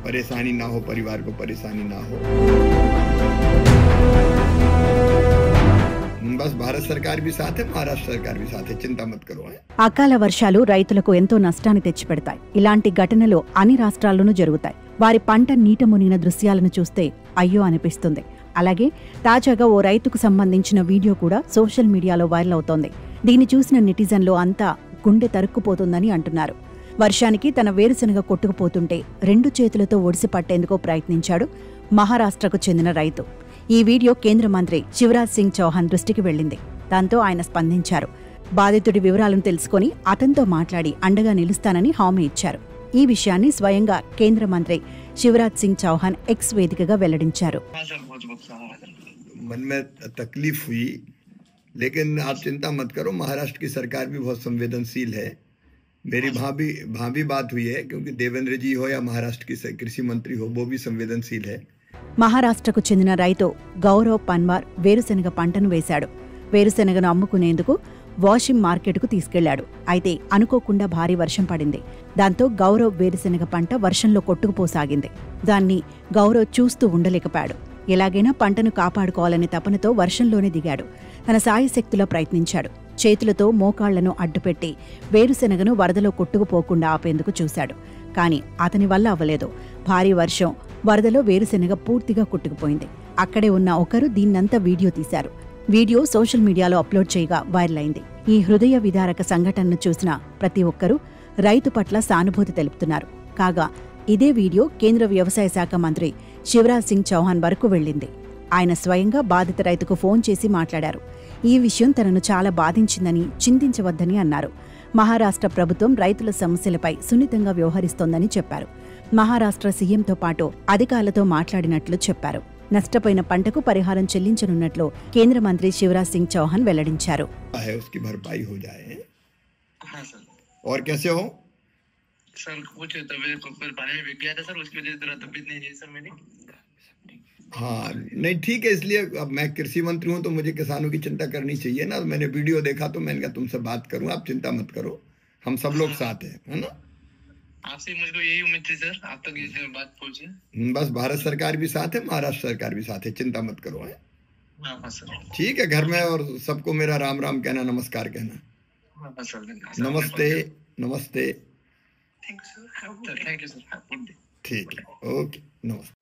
परेशानी ना हो, परिवार को परेशानी ना हो। बस भारत सरकार भी साथ है, महाराष्ट्र सरकार भी साथ है, चिंता मत करो। అకాల వర్షాలు రైతులకు ఎంతో నష్టాన్ని తెచ్చిపెడతాయి. ఇలాంటి ఘటనలు అన్ని రాష్ట్రాల్లోనూ జరుగుతాయి. వారి పంట నీట మునిగిన దృశ్యాలను చూస్తే అయ్యో అనిపిస్తుంది. అలాగే తాజాగా ఓ రైతుకు సంబంధించిన వీడియో కూడా సోషల్ మీడియాలో వైరల్ అవుతోంది. దీన్ని చూసిన నెటిజన్లు అంతా గుండె తరుక్కుపోతుందని అంటున్నారు. వర్షానికి తన వేరుశనగ కొట్టుకుపోతుంటే 2 చేతులతో ఒడిసి పట్టేందుకు ప్రయత్నించాడు మహారాష్ట్రకు చెందిన రైతు. ఈ వీడియో కేంద్ర మంత్రి శివరాజ్ సింగ్ చౌహాన్ దృష్టికి వెళ్లింది. దాంతో ఆయన స్పందించారు. బాధితుడి వివరాలను తెలుసుకుని అతనితో మాట్లాడి అండగా నిలుస్తానని హామీ ఇచ్చారు. ఈ విషయాన్ని స్వయంగా కేంద్ర మంత్రి శివరాజ్ సింగ్ చౌహాన్ ఎక్స్ వేదికగా వెల్లడించారు. मन में तकलीफ हुई, लेकिन आप चिंता मत करो, महाराष्ट्र की सरकार भी बहुत संवेदनशील है। मेरी भाभी बात हुई है, क्योंकि देवेंद्र जी हो या महाराष्ट्र की कृषि मंत्री हो, वो भी संवेदनशील है। మహారాష్ట్రకు చెందిన రైతు గౌరవ్ పన్వార్ వేరుశెనగ పంటను వేశాడు. వేరుశెనగను అమ్ముకునేందుకు వాషింగ్ మార్కెట్కు తీసుకెళ్లాడు. అయితే అనుకోకుండా భారీ వర్షం పడింది. దాంతో గౌరవ్ వేరుశెనగ పంట వర్షంలో కొట్టుకుపోసాగింది. దాన్ని గౌరవ్ చూస్తూ ఉండలేకపోయాడు. ఎలాగైనా పంటను కాపాడుకోవాలనే తపనతో వర్షంలోనే దిగాడు. తన సాయశక్తులా ప్రయత్నించాడు. చేతులతో మోకాళ్లను అడ్డుపెట్టి వేరుశెనగను వరదలో కొట్టుకుపోకుండా ఆపేందుకు చూశాడు. కానీ అతని వల్ల అవ్వలేదు. భారీ వర్షం, వరదలో వేరుశెనగ పూర్తిగా కొట్టుకుపోయింది. అక్కడే ఉన్న ఒకరు దీన్నంతా వీడియో తీశారు. వీడియో సోషల్ మీడియాలో అప్లోడ్ చేయగా వైరల్ అయింది. ఈ హృదయ విదారక సంఘటనను చూసిన ప్రతి ఒక్కరూ రైతు పట్ల సానుభూతి తెలుపుతున్నారు. కాగా ఇదే వీడియో కేంద్ర వ్యవసాయ శాఖ మంత్రి శివరాజ్ సింగ్ చౌహాన్ వరకు వెళ్లింది. ఆయన స్వయంగా బాధిత రైతుకు ఫోన్ చేసి మాట్లాడారు. ఈ విషయం తనను చాలా బాధించిందని, చింతించవద్దని అన్నారు. మహారాష్ట్ర ప్రభుత్వం రైతుల సమస్యలపై సున్నితంగా వ్యవహరిస్తోందని చెప్పారు. మహారాష్ట్ర సీఎంతో పాటు అధికారులతో మాట్లాడినట్లు చెప్పారు. నష్టపోయిన పంటకు పరిహారం చెల్లించనున్నట్లు కేంద్ర మంత్రి శివరాజ్ సింగ్ చౌహాన్ వెల్లడించారు. हाँ नहीं ठीक है, इसलिए अब मैं कृषि मंत्री हूँ तो मुझे किसानों की चिंता करनी चाहिए ना। मैंने वीडियो देखा तो मैंने कहा तुमसे बात करूँ, आप चिंता मत करो, हम सब लोग साथ हैं, है ना। आपसे मुझको यही उम्मीद थी सर, आप तक ये बात पहुंची। बस भारत सरकार भी साथ है, महाराष्ट्र सरकार भी साथ है, चिंता मत करो। है हाँ सर, ठीक है। घर में और सबको मेरा राम राम कहना, नमस्कार कहना। नमस्ते नमस्ते। Thank you sir, thank you sir, ठीक है, ओके, नमस्ते।